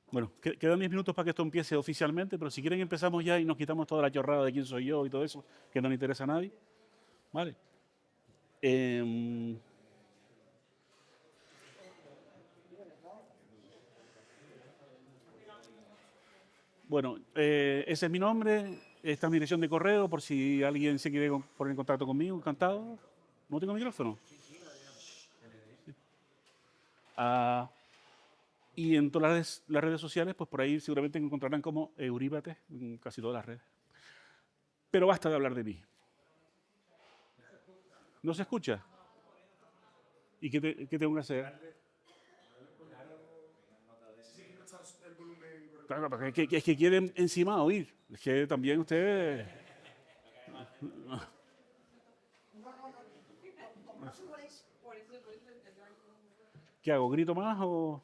Bueno, quedan 10 minutos para que esto empiece oficialmente, pero si quieren empezamos ya y nos quitamos toda la chorrada de quién soy yo y todo eso, que no le interesa a nadie. ¿Vale? Em, bueno, ese es mi nombre, esta es mi dirección de correo, por si alguien se quiere poner en contacto conmigo, encantado. ¿No tengo micrófono? Ah, y en todas las redes sociales, pues por ahí seguramente me encontrarán como Euríbates en casi todas las redes. Pero basta de hablar de mí. ¿No se escucha? ¿Y qué tengo que hacer? Claro, porque es que quieren encima oír. Es que también ustedes... ¿Qué hago? ¿Grito más o...?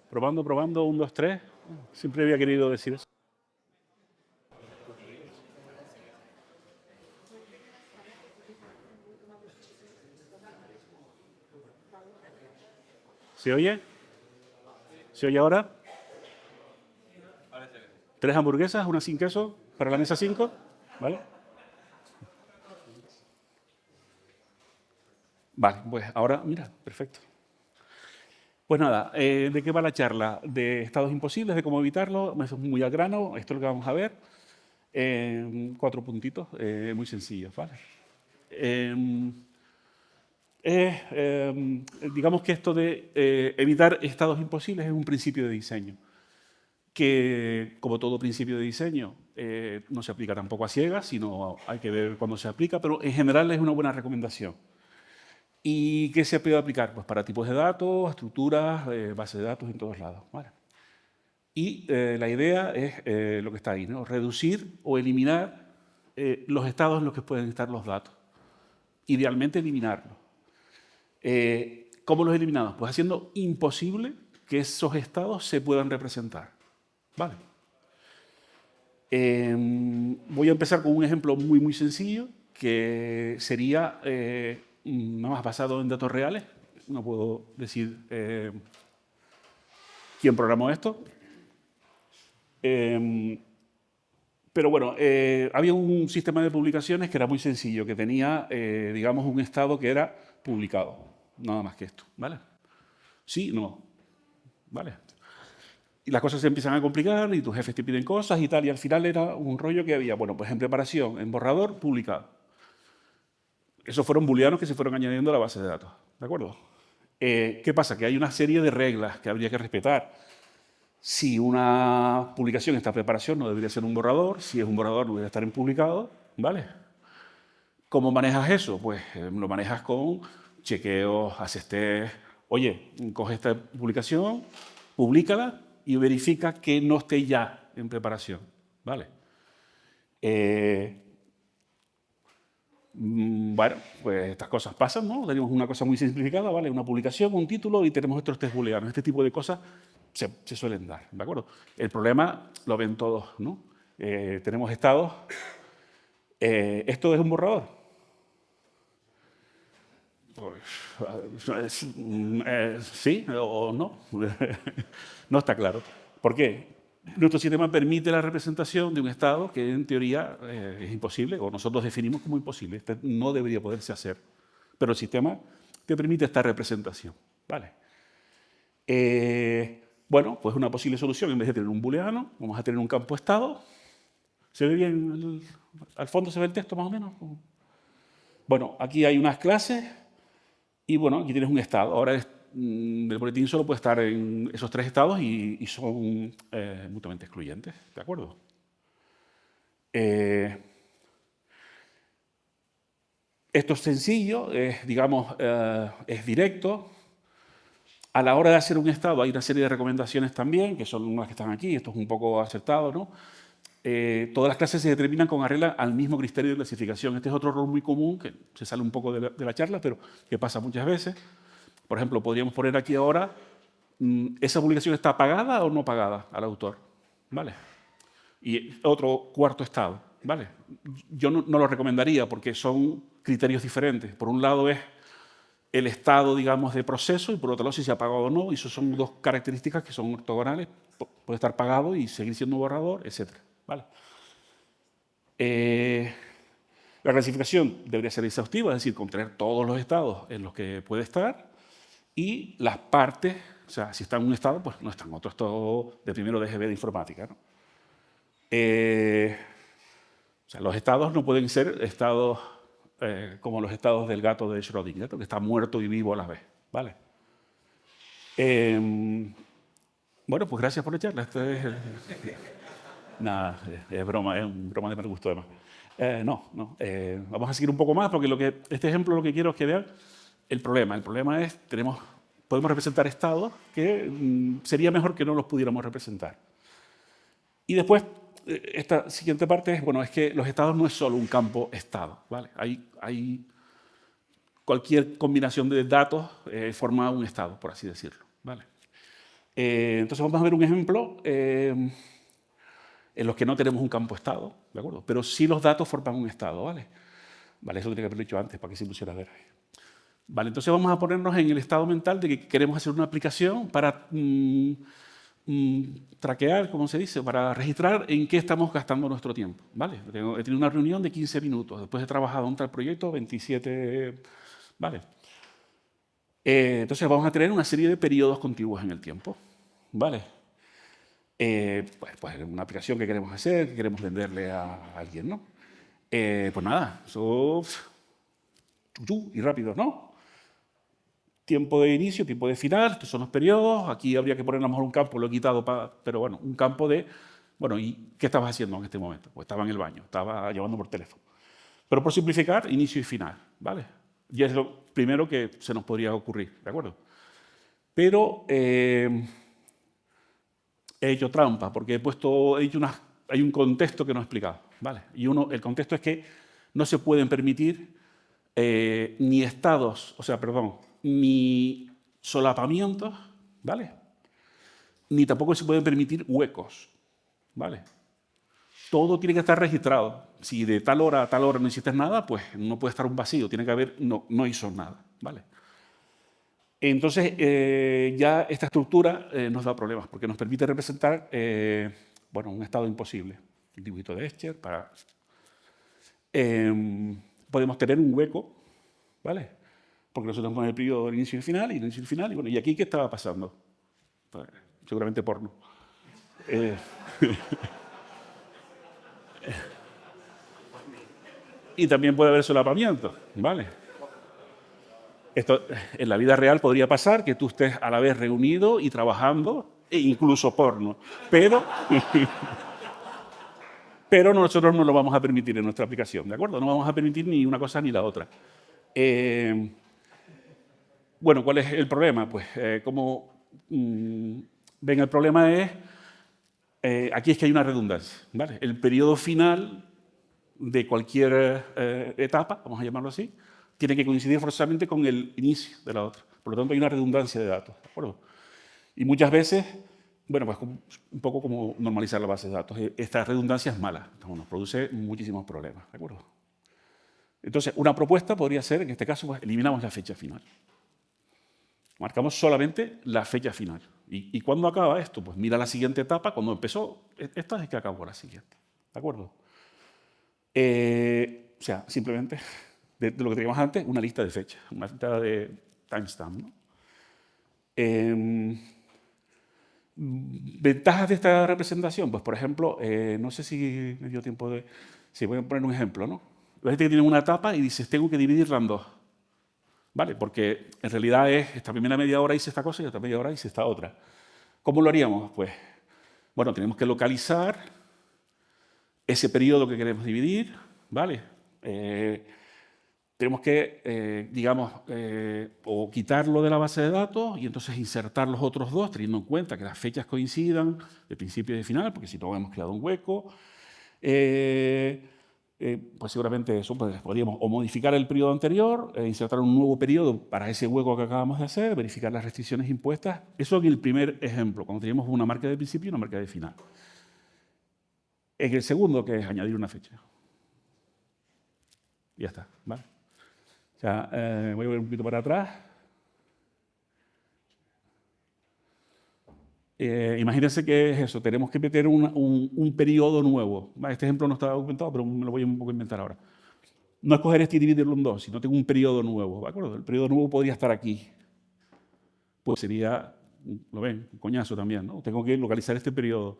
Probando, probando, 1, 2, 3. Siempre había querido decir eso. ¿Se oye? ¿Se oye ahora? 3 hamburguesas, una sin queso, para la mesa 5. ¿Vale? Vale, pues ahora, mira, perfecto. Pues nada, ¿de qué va la charla? De estados imposibles, de cómo evitarlo, eso es muy al grano, esto es lo que vamos a ver. 4 puntitos, muy sencillos, ¿vale? Digamos que esto de evitar estados imposibles es un principio de diseño, que como todo principio de diseño no se aplica tampoco a ciegas, sino hay que ver cuándo se aplica, pero en general es una buena recomendación. ¿Y qué se puede aplicar? Pues para tipos de datos, estructuras, bases de datos en todos lados. ¿Vale? Y la idea es lo que está ahí, ¿no? Reducir o eliminar los estados en los que pueden estar los datos. Idealmente eliminarlos. ¿Cómo los eliminamos? Pues haciendo imposible que esos estados se puedan representar. ¿Vale? Voy a empezar con un ejemplo muy, muy sencillo, que sería nada más basado en datos reales. No puedo decir quién programó esto. Pero bueno, había un sistema de publicaciones que era muy sencillo, que tenía, digamos, un estado que era publicado. Nada más que esto, ¿vale? Sí, no, ¿vale? Y las cosas se empiezan a complicar y tus jefes te piden cosas y tal, y al final era un rollo que había, bueno, pues en preparación, en borrador, publicado. Esos fueron booleanos que se fueron añadiendo a la base de datos, ¿de acuerdo? ¿Qué pasa? Que hay una serie de reglas que habría que respetar. Si una publicación está en preparación, no debería ser un borrador. Si es un borrador, no debería estar en publicado, ¿vale? ¿Cómo manejas eso? Pues lo manejas con chequeos, haces test. Oye, coge esta publicación, públicala y verifica que no esté ya en preparación, ¿vale? Bueno, pues estas cosas pasan, ¿no? Tenemos una cosa muy simplificada, ¿vale? Una publicación, un título y tenemos estos test booleanos. Este tipo de cosas se suelen dar, ¿de acuerdo? El problema lo ven todos, ¿no? Tenemos estados. ¿Esto es un borrador? Pues, sí o no. No está claro. ¿Por qué? Nuestro sistema permite la representación de un estado que en teoría es imposible, o nosotros definimos como imposible. Este no debería poderse hacer. Pero el sistema te permite esta representación. ¿Vale? Bueno, pues una posible solución, en vez de tener un booleano, vamos a tener un campo estado. ¿Se ve bien? ¿Al fondo se ve el texto más o menos? Bueno, aquí hay unas clases y bueno, aquí tienes un estado. Ahora el boletín solo puede estar en esos 3 estados y son mutuamente excluyentes, ¿de acuerdo? Esto es sencillo, digamos, es directo. A la hora de hacer un estado hay una serie de recomendaciones también, que son unas que están aquí, esto es un poco acertado, ¿no? Todas las clases se determinan con arreglo al mismo criterio de clasificación. Este es otro error muy común, que se sale un poco de la charla, pero que pasa muchas veces. Por ejemplo, podríamos poner aquí ahora, ¿esa publicación está pagada o no pagada al autor? ¿Vale? Y otro cuarto estado, ¿vale? Yo no lo recomendaría porque son criterios diferentes. Por un lado es el estado, digamos, de proceso y por otro lado si se ha pagado o no. Y eso son dos características que son ortogonales. Puede estar pagado y seguir siendo borrador, etc. ¿Vale? La clasificación debería ser exhaustiva, es decir, contener todos los estados en los que puede estar y las partes, o sea, si está en un estado, pues no está en otro estado de primero de GB de informática, ¿no? O sea, los estados no pueden ser estados como los estados del gato de Schrödinger, que está muerto y vivo a la vez, ¿vale? Bueno, pues gracias por la charla. Esto es, nada, es broma, es un broma de mal gusto además. Vamos a seguir un poco más porque este ejemplo lo que quiero es que vean el problema. El problema es, podemos representar estados que sería mejor que no los pudiéramos representar. Y después, esta siguiente parte es, bueno, es que los estados no es solo un campo estado, ¿vale? Hay cualquier combinación de datos forma un estado, por así decirlo, ¿vale? Entonces vamos a ver un ejemplo en los que no tenemos un campo estado, ¿de acuerdo? Pero sí los datos forman un estado, ¿vale? Vale, eso tenía que haberlo dicho antes para que se pusiera a ver. Vale, entonces vamos a ponernos en el estado mental de que queremos hacer una aplicación para traquear, como se dice, para registrar en qué estamos gastando nuestro tiempo, ¿vale? He tenido una reunión de 15 minutos, después he trabajado en tal proyecto, 27, ¿vale? Entonces vamos a tener una serie de periodos contiguos en el tiempo, ¿vale? Pues una aplicación que queremos hacer, que queremos venderle a alguien, ¿no? Pues nada, eso y rápido, ¿no? Tiempo de inicio, tiempo de final, estos son los periodos. Aquí habría que poner a lo mejor un campo, lo he quitado, pero bueno, un campo de, bueno, ¿y qué estabas haciendo en este momento? Pues estaba en el baño, estaba llamando por teléfono. Pero por simplificar, inicio y final, ¿vale? Y es lo primero que se nos podría ocurrir, ¿de acuerdo? Pero he hecho trampa, porque hay un contexto que no he explicado, ¿vale? Y el contexto es que no se pueden permitir ni estados, ni solapamientos, ¿vale? Ni tampoco se pueden permitir huecos, ¿vale? Todo tiene que estar registrado. Si de tal hora a tal hora no hiciste nada, pues no puede estar un vacío, tiene que haber, no hizo nada, ¿vale? Entonces, ya esta estructura nos da problemas, porque nos permite representar, un estado imposible. El dibujito de Escher podemos tener un hueco, ¿vale? Porque nosotros ponemos el periodo del inicio y final, y bueno, ¿y aquí qué estaba pasando? Pues, seguramente porno. Y también puede haber solapamiento, ¿vale? Esto en la vida real podría pasar que tú estés a la vez reunido y trabajando, e incluso porno, pero nosotros no lo vamos a permitir en nuestra aplicación, ¿de acuerdo? No vamos a permitir ni una cosa ni la otra. Bueno, ¿cuál es el problema? Pues como ven, el problema es, aquí es que hay una redundancia, ¿vale? El periodo final de cualquier etapa, vamos a llamarlo así, tiene que coincidir forzosamente con el inicio de la otra. Por lo tanto, hay una redundancia de datos, ¿de acuerdo? Y muchas veces, bueno, pues un poco como normalizar la base de datos. Esta redundancia es mala, nos produce muchísimos problemas, ¿de acuerdo? Entonces, una propuesta podría ser, en este caso, pues, eliminamos la fecha final. Marcamos solamente la fecha final. ¿Y cuándo acaba esto? Pues mira la siguiente etapa, cuando empezó, esta es que acabó la siguiente, ¿de acuerdo? O sea, simplemente, de lo que teníamos antes, una lista de fechas, una lista de timestamp, ¿no? ¿Ventajas de esta representación? Pues, por ejemplo, no sé si me dio tiempo de... Sí, voy a poner un ejemplo, ¿no? La gente que tiene una etapa y dices, tengo que dividirla en dos, ¿vale? Porque en realidad esta primera media hora hice esta cosa y esta media hora hice esta otra. ¿Cómo lo haríamos? Pues, bueno, tenemos que localizar ese periodo que queremos dividir, ¿vale? Tenemos que, o quitarlo de la base de datos y entonces insertar los otros dos, teniendo en cuenta que las fechas coincidan de principio y de final, porque si no hemos creado un hueco. pues seguramente eso, pues podríamos o modificar el periodo anterior, insertar un nuevo periodo para ese hueco que acabamos de hacer, verificar las restricciones impuestas. Eso en el primer ejemplo, cuando teníamos una marca de principio y una marca de final. En el segundo, que es añadir una fecha. Ya está, ¿vale? O sea, voy a volver un poquito para atrás. Imagínense que es eso, tenemos que meter un periodo nuevo. Este ejemplo no está documentado, pero me lo voy a un poco inventar ahora. No es coger este y dividirlo en dos, sino tengo un periodo nuevo, ¿de acuerdo? El periodo nuevo podría estar aquí. Pues sería, lo ven, un coñazo también, ¿no? Tengo que localizar este periodo,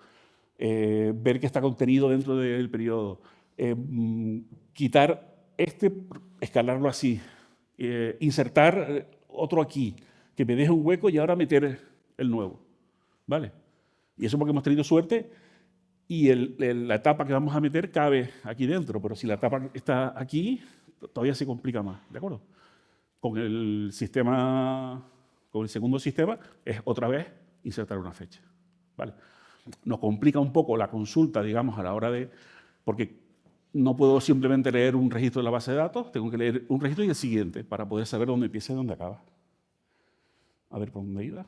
ver qué está contenido dentro del periodo, quitar este, escalarlo así, insertar otro aquí, que me deje un hueco y ahora meter el nuevo, ¿vale? Y eso porque hemos tenido suerte y la etapa que vamos a meter cabe aquí dentro, pero si la etapa está aquí, todavía se complica más, ¿de acuerdo? Con el sistema, con el segundo sistema, es otra vez insertar una fecha, ¿vale? Nos complica un poco la consulta, digamos, a la hora de... Porque no puedo simplemente leer un registro de la base de datos, tengo que leer un registro y el siguiente para poder saber dónde empieza y dónde acaba. A ver por dónde iba.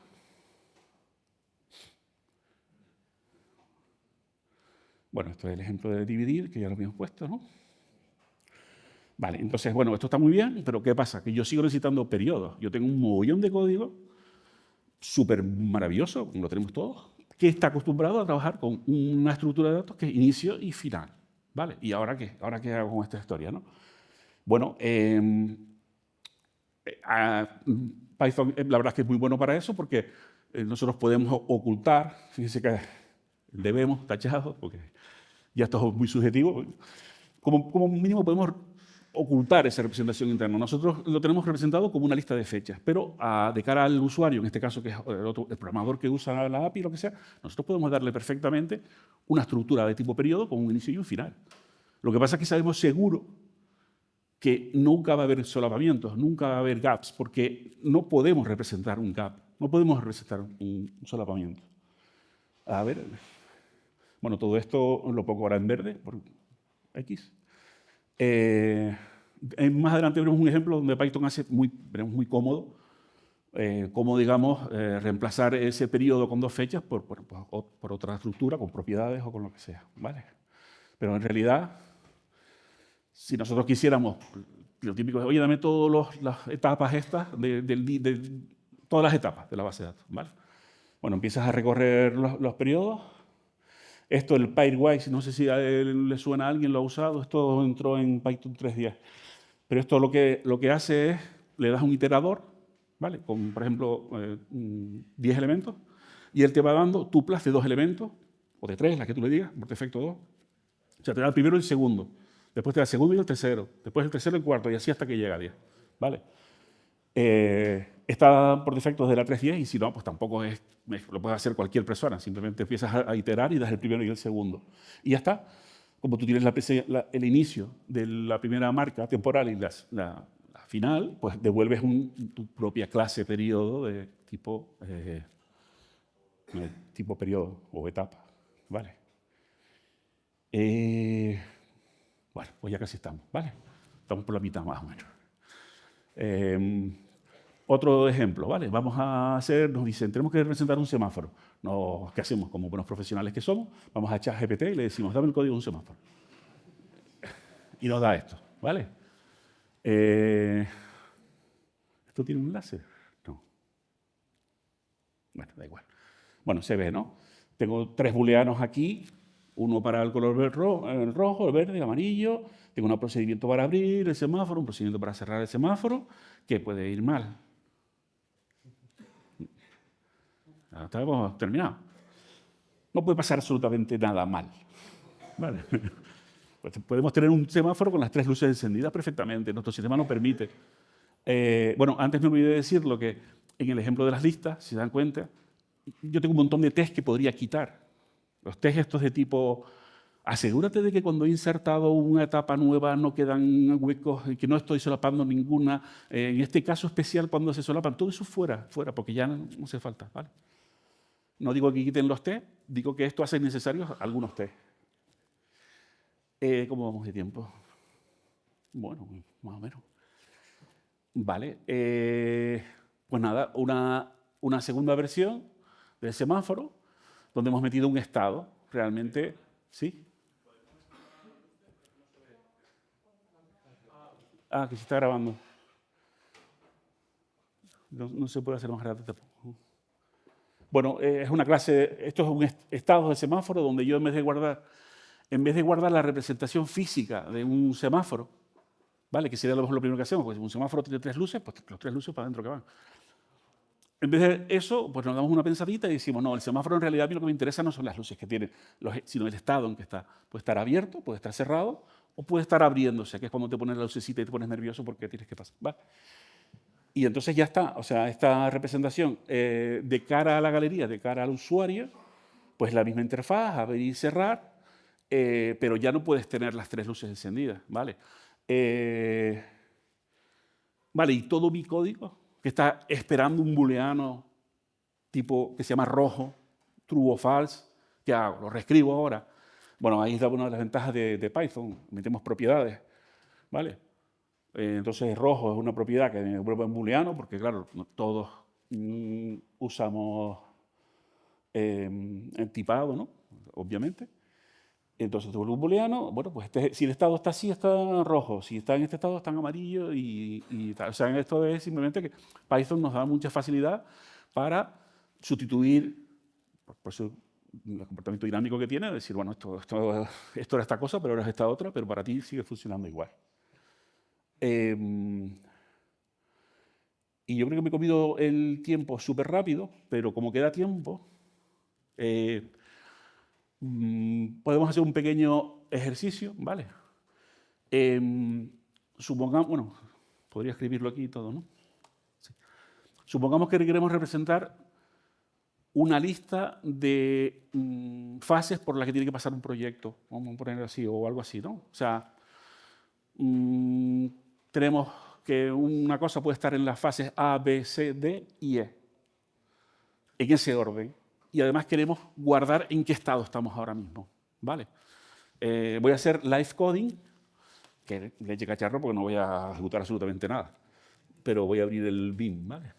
Bueno, esto es el ejemplo de dividir, que ya lo habíamos puesto, ¿no? Vale, entonces, bueno, esto está muy bien, pero ¿qué pasa? Que yo sigo necesitando periodos. Yo tengo un mogollón de código súper maravilloso, como lo tenemos todos, que está acostumbrado a trabajar con una estructura de datos que es inicio y final. ¿Vale? ¿Y ahora qué? ¿Ahora qué hago con esta historia, no? Bueno, Python la verdad es que es muy bueno para eso porque nosotros podemos ocultar, fíjense que debemos, tachado, porque ya esto es muy subjetivo, como mínimo podemos ocultar esa representación interna. Nosotros lo tenemos representado como una lista de fechas, pero de cara al usuario, en este caso que es el programador que usa la API, lo que sea, nosotros podemos darle perfectamente una estructura de tipo periodo con un inicio y un final. Lo que pasa es que sabemos seguro que nunca va a haber solapamientos, nunca va a haber gaps, porque no podemos representar un gap, no podemos representar un solapamiento. A ver, bueno, todo esto lo pongo ahora en verde, por X. Más adelante veremos un ejemplo donde Python veremos muy cómodo cómo, digamos, reemplazar ese periodo con dos fechas por otra estructura, con propiedades o con lo que sea, ¿vale? Pero en realidad, si nosotros quisiéramos, lo típico es, oye, dame todas las etapas estas, todas las etapas de la base de datos, ¿vale? Bueno, empiezas a recorrer los periodos. Esto, el pairwise, no sé si le suena a alguien, lo ha usado, esto entró en Python 3.10. Pero esto lo que hace es, le das un iterador, ¿vale? Con, por ejemplo, 10 elementos, y él te va dando tuplas de 2 elementos, o de 3, las que tú le digas, por defecto 2. O sea, te da el primero y el segundo, después te da el segundo y el tercero, después el tercero y el cuarto, y así hasta que llega a 10, ¿vale? Está por defecto desde la 3.10 y si no, pues tampoco lo puede hacer cualquier persona. Simplemente empiezas a iterar y das el primero y el segundo. Y ya está. Como tú tienes el inicio de la primera marca temporal y la final, pues devuelves tu propia clase periodo de tipo periodo o etapa. ¿Vale? Bueno, pues ya casi estamos. ¿Vale? Estamos por la mitad más o menos. Otro ejemplo, ¿vale? Vamos a hacer, nos dicen, tenemos que representar un semáforo. ¿Qué hacemos? Como buenos profesionales que somos, vamos a ChatGPT y le decimos, dame el código de un semáforo. Y nos da esto, ¿vale? ¿Esto tiene un láser? No. Bueno, da igual. Bueno, se ve, ¿no? Tengo 3 booleanos aquí, uno para el color el rojo, el verde, el amarillo. Tengo un procedimiento para abrir el semáforo, un procedimiento para cerrar el semáforo, que puede ir mal. Hasta hemos terminado. No puede pasar absolutamente nada mal. ¿Vale? Pues podemos tener un semáforo con las 3 luces encendidas perfectamente. Nuestro sistema lo permite. Bueno, antes me olvidé decirlo que en el ejemplo de las listas, si se dan cuenta, yo tengo un montón de tests que podría quitar. Los tests estos de tipo, asegúrate de que cuando he insertado una etapa nueva no quedan huecos, que no estoy solapando ninguna. En este caso especial, cuando se solapan, todo eso fuera, porque ya no hace falta, ¿vale? No digo que quiten los test, digo que esto hace necesarios algunos test. ¿Cómo vamos de tiempo? Bueno, más o menos. Vale. Pues nada, una segunda versión del semáforo donde hemos metido un estado. Realmente, ¿sí? Ah, que se está grabando. No se puede hacer más grande tampoco. Bueno, es una clase, esto es un estado de semáforo donde yo en vez de guardar la representación física de un semáforo, ¿vale? Que sería a lo mejor lo primero que hacemos, porque si un semáforo tiene 3 luces, pues los 3 luces para adentro que van. En vez de eso, pues nos damos una pensadita y decimos, no, el semáforo en realidad a mí lo que me interesa no son las luces que tiene, sino el estado en que está. Puede estar abierto, puede estar cerrado, o puede estar abriéndose, que es cuando te pones la lucecita y te pones nervioso porque tienes que pasar. ¿Vale? Y entonces ya está, o sea, esta representación de cara a la galería, de cara al usuario, pues la misma interfaz, abrir y cerrar, pero ya no puedes tener las 3 luces encendidas, ¿vale? Vale, y todo mi código, que está esperando un booleano tipo que se llama rojo, true o false, ¿qué hago? Lo reescribo ahora. Bueno, ahí está una de las ventajas de Python, metemos propiedades, ¿vale? Entonces rojo es una propiedad que me devuelve en booleano, porque claro, todos usamos el tipado, ¿no? Obviamente. Entonces devuelve un booleano, bueno, pues si el estado está así, está rojo, si está en este estado, está en amarillo y tal. O sea, esto es simplemente que Python nos da mucha facilidad para sustituir, por eso el comportamiento dinámico que tiene, decir, bueno, esto era esta cosa, pero ahora es esta otra, pero para ti sigue funcionando igual. Y yo creo que me he comido el tiempo súper rápido, pero como queda tiempo, podemos hacer un pequeño ejercicio, ¿vale? Supongamos, bueno, podría escribirlo aquí y todo, ¿no? Sí. Supongamos que queremos representar una lista de fases por las que tiene que pasar un proyecto, vamos a ponerlo así, o algo así, ¿no? O sea, tenemos que una cosa puede estar en las fases A, B, C, D y E, en ese orden. Y además queremos guardar en qué estado estamos ahora mismo, ¿vale? Voy a hacer live coding, que leche cacharro porque no voy a ejecutar absolutamente nada, pero voy a abrir el Vim, ¿vale?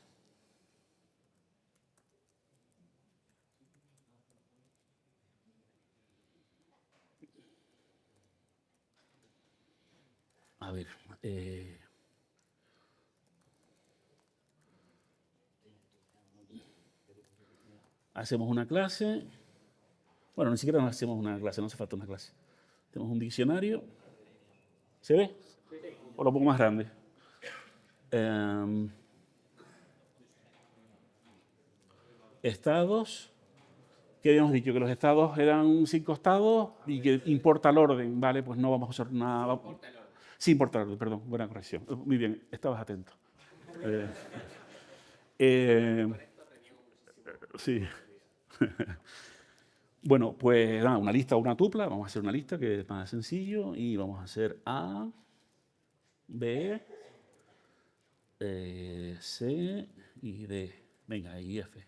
A ver, hacemos una clase. Bueno, ni siquiera nos hacemos una clase, no hace falta una clase. Tenemos un diccionario. ¿Se ve? O lo pongo más grande. Estados. ¿Qué habíamos dicho? Que los estados eran 5 estados y que importa el orden. Vale, pues no vamos a usar nada. Sí, importa el orden, perdón, buena corrección. Muy bien, estabas atento. Sí. Bueno, pues nada, una lista o una tupla. Vamos a hacer una lista que es más sencillo y vamos a hacer A, B, C y D. Venga, y F.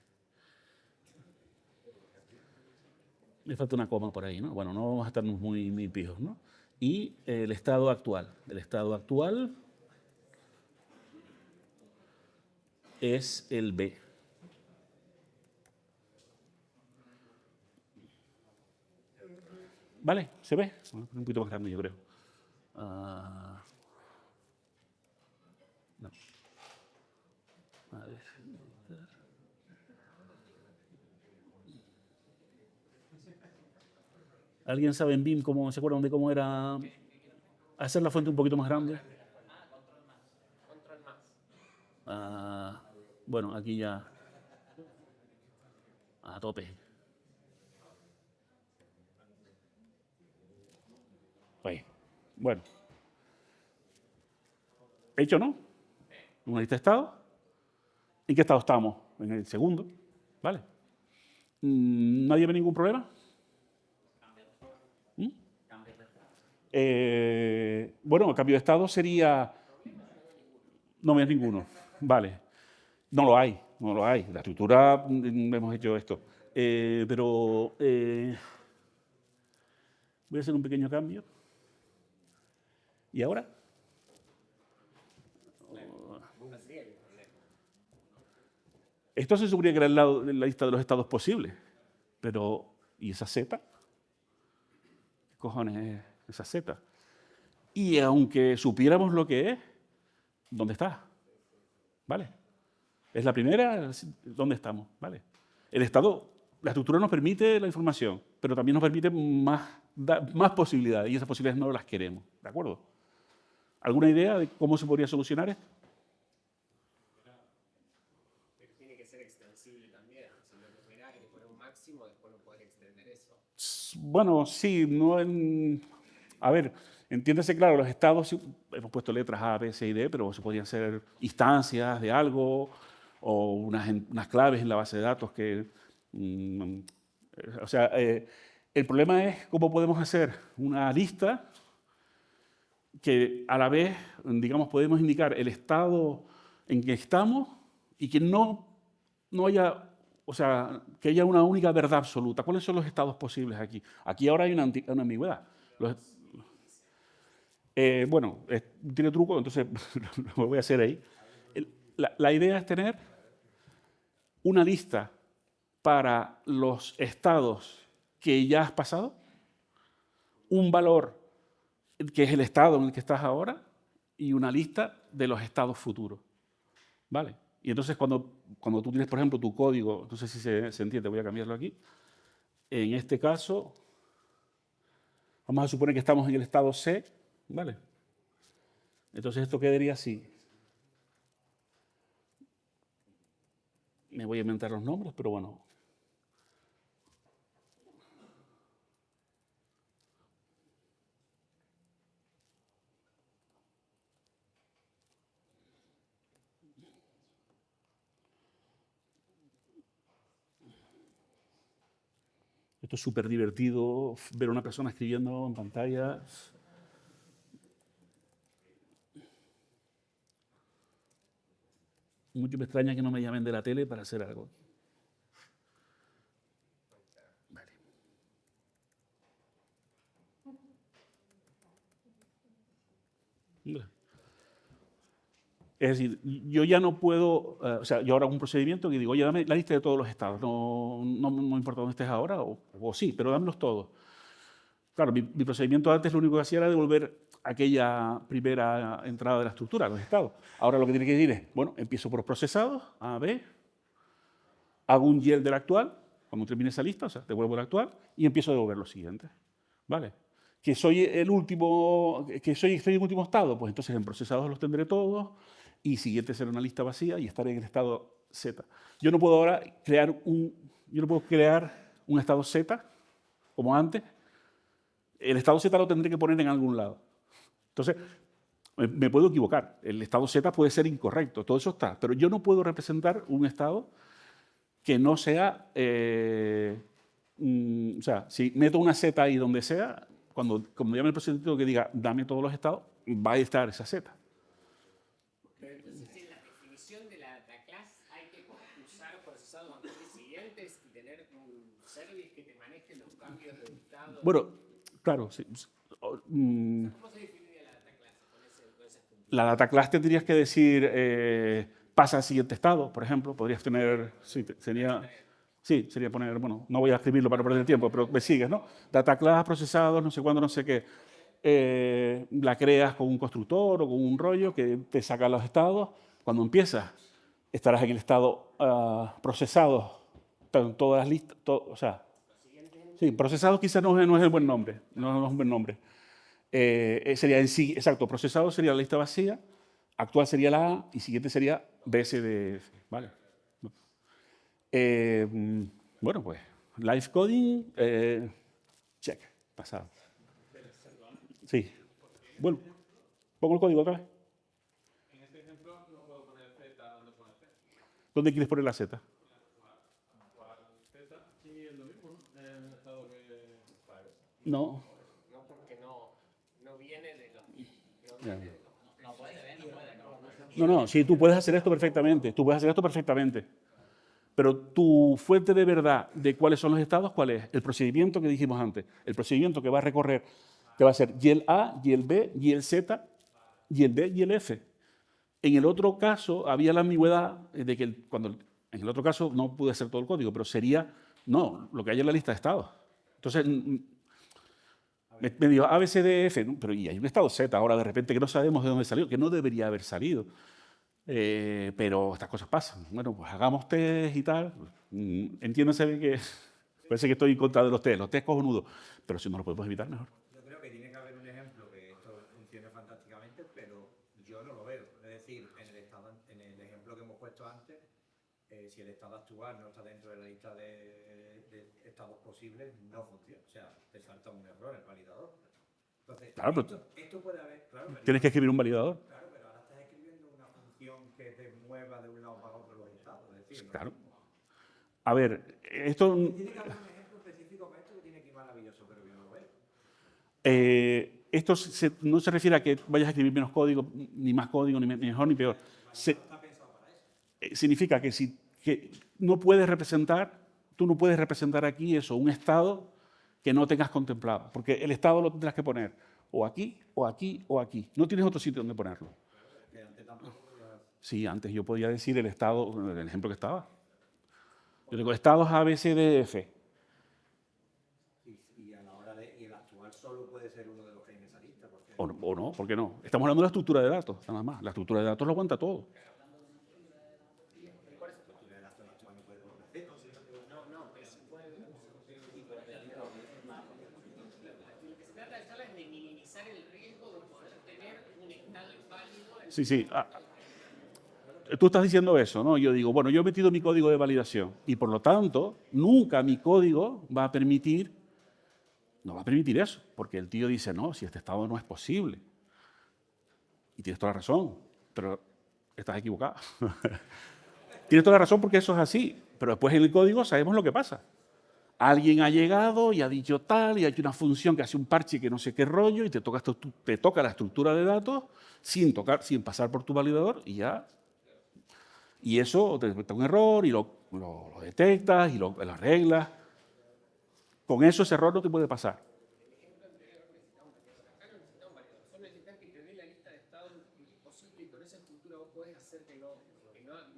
Me falta una coma por ahí, ¿no? Bueno, no vamos a estarnos muy pijos, ¿no? Y el estado actual. El estado actual es el B. ¿Vale? ¿Se ve? Un poquito más grande, yo creo. No. A ver. ¿Alguien sabe en BIM cómo se acuerdan de cómo era hacer la fuente un poquito más grande? Bueno, aquí ya a tope. Ahí. Bueno. Hecho, ¿no? Una lista de estado. ¿En qué estado estamos? En el segundo. ¿Vale? ¿Nadie ve ningún problema? Bueno, el cambio de estado sería... No me das ninguno. Vale. No lo hay, no lo hay. La estructura, hemos hecho esto. Pero voy a hacer un pequeño cambio. ¿Y ahora? Esto se suponía que era la lista de los estados posibles, pero ¿y esa Z? ¿Qué cojones es esa Z? Y aunque supiéramos lo que es, ¿dónde está? ¿Vale? Es la primera, ¿dónde estamos? ¿Vale? El estado, la estructura nos permite la información, pero también nos permite más posibilidades, y esas posibilidades no las queremos, ¿de acuerdo? ¿Alguna idea de cómo se podría solucionar esto? Tiene que ser extensible también. Si lo que esperás que le pone un máximo, después no poder extender eso. Bueno, sí, no en... A ver, entiéndase claro, los estados, hemos puesto letras A, B, C y D, pero se podrían ser instancias de algo o unas claves en la base de datos que... o sea, el problema es cómo podemos hacer una lista que a la vez, digamos, podemos indicar el estado en que estamos y que no haya, o sea, que haya una única verdad absoluta. ¿Cuáles son los estados posibles aquí? Aquí ahora hay una ambigüedad. Bueno, tiene truco, entonces lo voy a hacer ahí. La idea es tener una lista para los estados que ya has pasado, un valor que es el estado en el que estás ahora, y una lista de los estados futuros. ¿Vale? Y entonces cuando tú tienes, por ejemplo, tu código, no sé si se entiende, voy a cambiarlo aquí. En este caso, vamos a suponer que estamos en el estado C, ¿vale? Entonces esto quedaría así. Me voy a inventar los nombres, pero bueno. Esto es súper divertido, ver a una persona escribiendo en pantalla. Mucho me extraña que no me llamen de la tele para hacer algo. Vale. Es decir, yo ya no puedo, o sea, yo ahora hago un procedimiento que digo, oye, dame la lista de todos los estados, no importa dónde estés ahora, o sí, pero dámelos todos. Claro, mi procedimiento antes lo único que hacía era devolver aquella primera entrada de la estructura, los estados. Ahora lo que tiene que decir es, bueno, empiezo por procesados, A, B, hago un YEL del actual, cuando termine esa lista, o sea, devuelvo el actual, y empiezo a devolver los siguientes. ¿Vale? Que soy el último, estoy en último estado, pues entonces en procesados los tendré todos, y siguiente será una lista vacía y estaré en el estado Z. Yo no puedo ahora crear un estado Z, como antes. El estado Z lo tendré que poner en algún lado. Entonces, me puedo equivocar. El estado Z puede ser incorrecto, todo eso está. Pero yo no puedo representar un estado que no sea... o sea, si meto una Z ahí donde sea, cuando llame el procedimiento que diga, dame todos los estados, va a estar esa Z. Pero entonces, en la definición de la data class hay que usar procesados anteriores siguientes y tener un service que te maneje los cambios de estado. Bueno, claro, sí. ¿Cómo se definiría la data class con esa estructura? La data class tendrías que decir, pasa al siguiente estado, por ejemplo. Podrías tener, sí, sería poner, bueno, no voy a escribirlo para no perder tiempo, pero me sigues, ¿no? Data class, procesados, no sé cuándo, no sé qué. La creas con un constructor o con un rollo que te saca los estados. Cuando empiezas, estarás en el estado procesados, pero en todas las listas, o sea, sí, procesados quizás no es el buen nombre, no es un buen nombre. Sería en sí, exacto, procesado sería la lista vacía, actual sería la A y siguiente sería BSD, ¿vale? Bueno, pues, live coding, check, pasado. Sí. Bueno, pongo el código otra vez. En este ejemplo no puedo poner Z, ¿dónde pone Z? ¿Dónde quieres poner la Z? Z sí es lo mismo, ¿no? En el estado que... No. No, porque no viene de los... No, sí, tú puedes hacer esto perfectamente, Pero tu fuente de verdad de cuáles son los estados, ¿cuál es? El procedimiento que dijimos antes, el procedimiento que va a recorrer que va a ser y el A, y el B, y el Z, y el D, y el F. En el otro caso había la ambigüedad de que en el otro caso no pude hacer todo el código, pero sería, no, lo que hay en la lista de estados. Entonces, me dijo A, B, C, D, F, ¿no? Pero y hay un estado Z ahora de repente que no sabemos de dónde salió, que no debería haber salido. Pero estas cosas pasan. Bueno, pues hagamos test y tal. Entiéndase que parece que estoy en contra de los test. Los test cojonudos. Pero si no lo podemos evitar, mejor. Yo creo que tiene que haber un ejemplo que esto funcione fantásticamente, pero yo no lo veo. Es decir, en el ejemplo que hemos puesto antes, si el estado actual no está dentro de la lista de estados posibles, no funciona. O sea, te salta un error el validador. Entonces, Claro, esto puede haber... Claro, tienes que escribir un validador. Claro, pero ahora estás escribiendo una función que te mueva de un lado para otro los estados. Es decir, ¿no? Claro. A ver, esto... Tiene que haber un ejemplo específico para esto que tiene que ir maravilloso, pero yo no lo veo. Esto no se refiere a que vayas a escribir menos código, ni más código, ni mejor ni peor. Significa que que no puedes representar, tú no puedes representar aquí eso, un estado que no tengas contemplado, porque el estado lo tendrás que poner o aquí, o aquí, o aquí. No tienes otro sitio donde ponerlo. Sí, antes yo podía decir el estado, el ejemplo que estaba. Yo tengo estados A, B, C, D, F. Y a la hora y el actual solo puede ser uno de los que hay en esa lista. Porque O no, ¿por qué no? Estamos hablando de la estructura de datos, nada más. La estructura de datos lo aguanta todo. No, pero se puede. Lo que se trata de charla es de minimizar el riesgo de poder tener un estado inválido. Sí. Tú estás diciendo eso, ¿no? Yo digo, bueno, yo he metido mi código de validación y por lo tanto, nunca mi código no va a permitir eso, porque el tío dice, no, si este estado no es posible. Y tienes toda la razón, pero estás equivocado. Tienes toda la razón porque eso es así, pero después en el código sabemos lo que pasa. Alguien ha llegado y ha dicho tal, y hay una función que hace un parche que no sé qué rollo, y te toca la estructura de datos sin pasar por tu validador, y ya. Y eso te detecta un error, y lo detectas, y lo arreglas. Con eso ese error no te puede pasar. Solo necesitas que te dé la lista de estados posibles y con esa estructura vos podés hacer que no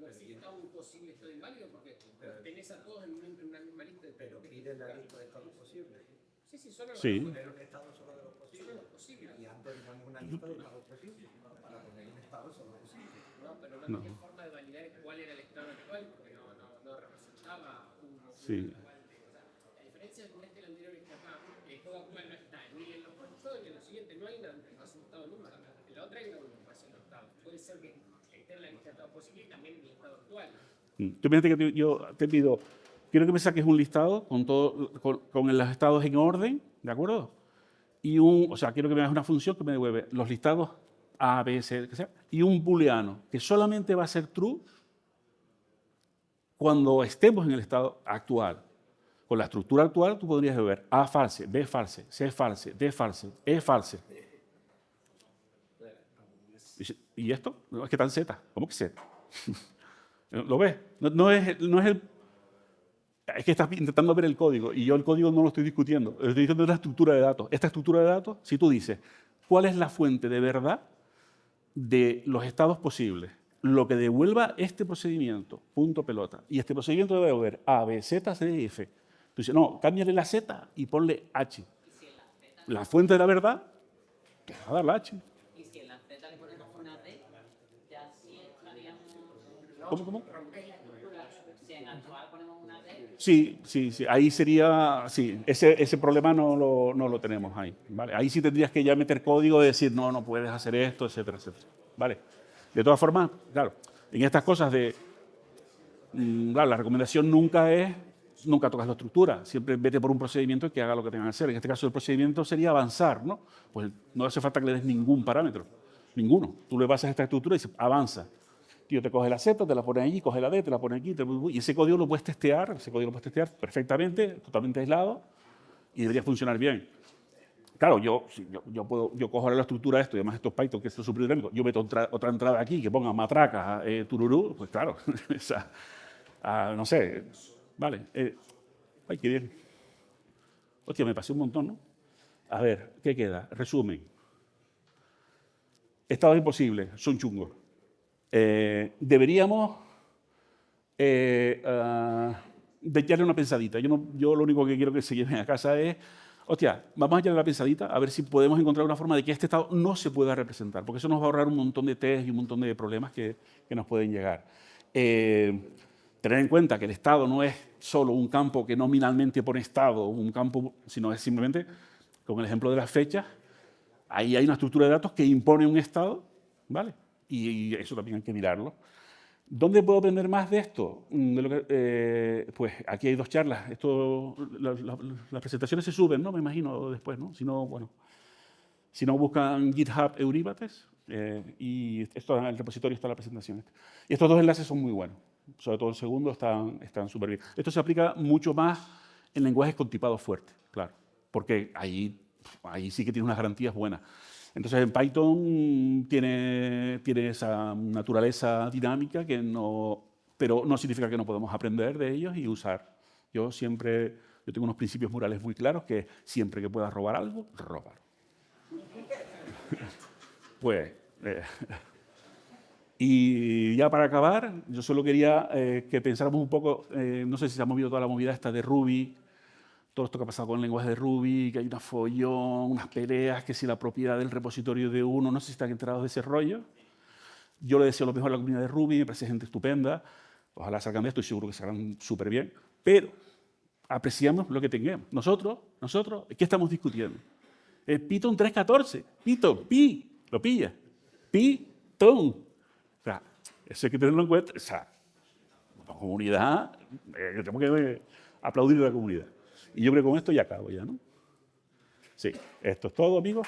exista un posible estado inválido porque tenés a todos en una misma lista. pero pides la lista de estados posibles. Sí, solo Sí. Poner un estado solo de los posibles. Y antes poner una lista de estados posibles para poner un estado solo posible. No, pero no tenía forma de validar cuál era el estado actual porque no representaba un Sí. La diferencia con el anterior es que acá el estado actual no está ni en los procesos ni en los siguientes, no hay un resultado nunca. En la otra hay una agrupación de estados. Puede ser que esté en la lista de estados posibles y también en el estado actual. Tú fíjate que yo te pido, quiero que me saques un listado con los estados en orden, ¿de acuerdo? Quiero que me hagas una función que me devuelve los listados A, B, C, que sea, y un booleano, que solamente va a ser true cuando estemos en el estado actual. Con la estructura actual tú podrías ver A false, B false, C false, D false, E false. ¿Y esto? No, es que está en Z. ¿Cómo que Z? ¿Lo ves? Es que estás intentando ver el código y yo el código no lo estoy discutiendo. Estoy diciendo la estructura de datos. Esta estructura de datos, si tú dices, ¿cuál es la fuente de verdad de los estados posibles? Lo que devuelva este procedimiento, punto pelota. Y este procedimiento debe devolver A, B, Z, C, D, F. Tú dices, no, cámbiale la Z y ponle H. La fuente de la verdad, te va a dar la H. Y si en la Z le ponemos una D, ya sí estaríamos... ¿Cómo? Si en actual ponemos una D... Sí. Ahí sería, sí, ese problema no lo tenemos ahí, ¿vale? Ahí sí tendrías que ya meter código de decir, no puedes hacer esto, etcétera, ¿vale? De todas formas, claro, en estas cosas claro, la recomendación nunca tocas la estructura, siempre vete por un procedimiento que haga lo que tengan que hacer. En este caso el procedimiento sería avanzar, ¿no? Pues no hace falta que le des ningún parámetro, ninguno. Tú le pasas esta estructura y dices, avanza. Tío, te coge la Z, te la pone allí, coge la D, te la pone aquí, y ese código lo puedes testear, perfectamente, totalmente aislado, y debería funcionar bien. Claro, yo cojo ahora la estructura de esto, y además esto es Python, que es súper dinámico, yo meto otra entrada aquí que ponga matraca, tururú, pues claro, no sé, vale. Ay, qué bien. Hostia, me pasé un montón, ¿no? A ver, ¿qué queda? Resumen. Estados imposibles, son chungos. Deberíamos de echarle una pensadita. Yo lo único que quiero que se lleven a casa es, hostia, vamos a echarle la pensadita a ver si podemos encontrar una forma de que este Estado no se pueda representar, porque eso nos va a ahorrar un montón de test y un montón de problemas que nos pueden llegar. Tener en cuenta que el Estado no es solo un campo que nominalmente pone Estado, un campo, sino es simplemente, con el ejemplo de las fechas, ahí hay una estructura de datos que impone un Estado, ¿vale? Y eso también hay que mirarlo. ¿Dónde puedo aprender más de esto? Pues aquí hay 2 charlas. Las presentaciones se suben, ¿no? Me imagino, después, ¿no? Si no, bueno. Si no, buscan GitHub Euríbates y esto, en el repositorio está la presentación. Y estos 2 enlaces son muy buenos. Sobre todo el segundo están súper bien. Esto se aplica mucho más en lenguajes con tipados fuertes, claro. Porque ahí sí que tiene unas garantías buenas. Entonces, en Python tiene esa naturaleza dinámica pero no significa que no podemos aprender de ellos y usar. Yo tengo unos principios morales muy claros que siempre que pueda robar algo, róbalo. Pues, y ya para acabar, yo solo quería que pensáramos un poco, no sé si se ha movido toda la movida esta de Ruby, todo esto que ha pasado con el lenguaje de Ruby, que hay una follón, unas peleas, que si la propiedad del repositorio de uno, no sé si están enterados de ese rollo. Yo le deseo lo mejor a la comunidad de Ruby, me parece gente estupenda, ojalá salgan de esto y seguro que salgan súper bien, pero apreciamos lo que tengamos. Nosotros, ¿qué estamos discutiendo? Python 3.14, Python, pi, lo pilla, Python. O sea, eso hay que tenerlo en cuenta. O sea, la comunidad, tenemos que aplaudir a la comunidad. Y yo creo que con esto ya acabo ya, ¿no? Sí, esto es todo, amigos.